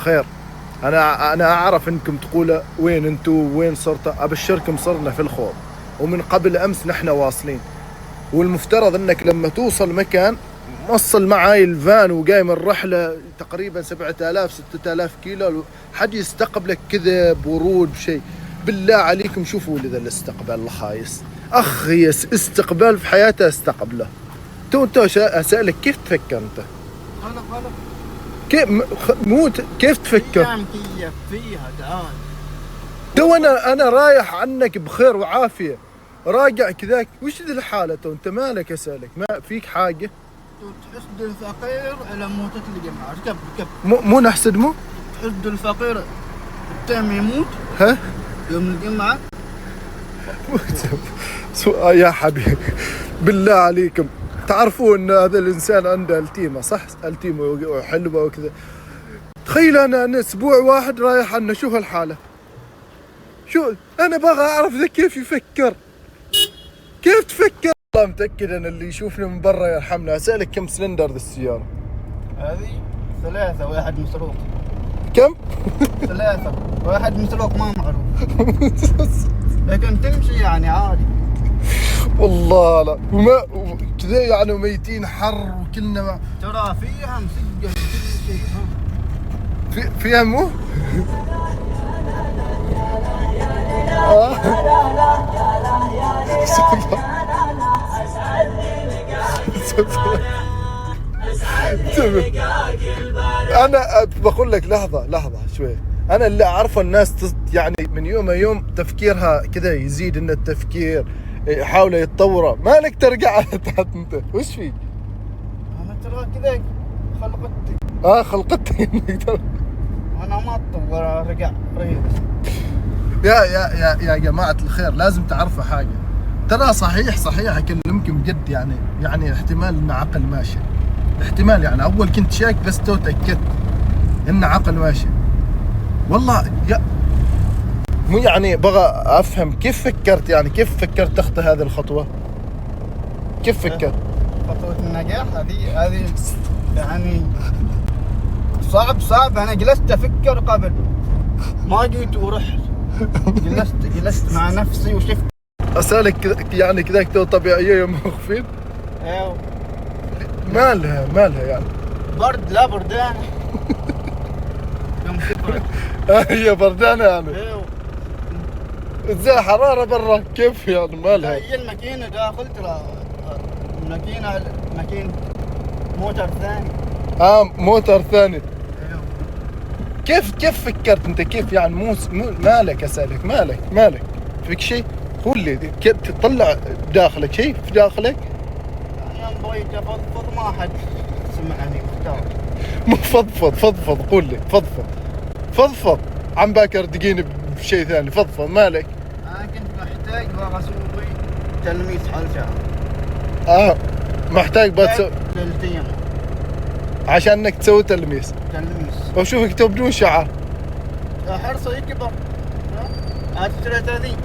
خير. انا اعرف انكم تقولوا وين انتم وين صرتوا. ابشركم صرنا في الخوض، ومن قبل امس نحن واصلين. والمفترض انك لما توصل مكان موصل معاي الفان وقايم الرحله تقريبا 7000 6000 كيلو، حد يستقبلك كذا بورود بشيء. بالله عليكم شوفوا لذا الاستقبال الخايس. اخي استقبال في حياته استقبله. انت اسالك كيف تفكر انت؟ غلط. كيف كيف تفكر؟ مكيف فيها تعال. تو انا رايح عنك بخير وعافيه، راجع كذاك. وش ذي الحاله؟ تو انت مالك؟ اسالك ما فيك حاجه؟ تحسد الفقير على موتة الجمعة. ركب مو نحسد مو؟ تحسد الفقير التام يموت ها؟ يوم الجمعة. يا حبيبي بالله عليكم تعرفون ان هذا الانسان عنده التيمه، صح؟ التيمه حلوه وكذا. تخيل انا اسبوع واحد رايح عنه. شوف الحاله، شو انا بغى اعرف ذا كيف يفكر، كيف تفكر. والله متاكد ان اللي يشوفني من برا يرحمنا. اسالك كم سلندر ذي السياره؟ هذه 3 واحد مسروق. كم؟ 3 واحد مسروق ما معروف. لكن تمشي يعني عادي. والله لا وما كذا يعني ميتين حر وكلنا ترى فيها مسجل كل شيء. فيها مو؟ انا بقول لك لحظه شوي. انا اللي اعرفه الناس يعني من يوم يوم تفكيرها كذا يزيد، ان التفكير يحاولوا يتطوروا. مالك ترجع على تحت انت؟ وش فيك؟ انا ترى كذا خلقتي. خلقتي انك ترى. انا ما اتطور ارجع ريس. يا جماعة الخير لازم تعرفوا حاجة. ترى صحيح اكلمكم بجد. يعني احتمال ان عقل ماشي، احتمال. يعني اول كنت شاك بس تو تأكدت ان عقل ماشي. والله مو يعني بغى افهم كيف فكرت. يعني كيف فكرت تخطي هذه الخطوة؟ كيف فكرت؟ خطوة النجاح هذه يعني صعب. انا جلست افكر قبل ما جيت ورحت. جلست مع نفسي وشفت. اسالك يعني كذاك تو طبيعية يوم موقفين؟ ايوه. مالها يعني؟ برد لا بردان. يوم تبرد. هي بردانة يعني؟ ايوه. زي حرارة برا كيف يعني مالها؟ هي الماكينة داخل ترى ماكينة موتر ثاني. موتر ثاني. ايوه. كيف فكرت انت؟ كيف يعني مو مالك؟ اسالك مالك فيك شيء؟ قول لي كيف تطلع داخلك شيء في داخلك؟ يعني يوم بغيت افضفض ما حد سمعني مختار. مو فضفض قول لي فضفض عم باكر دقيني بشيء ثاني. فضفض مالك؟ انا كنت محتاج اسوي تلميس على شعر. محتاج بتسوي 3 أيام عشان انك تسوي تلميس. وشوفك تو بدون شعر. حرصه يكبر. هات 33.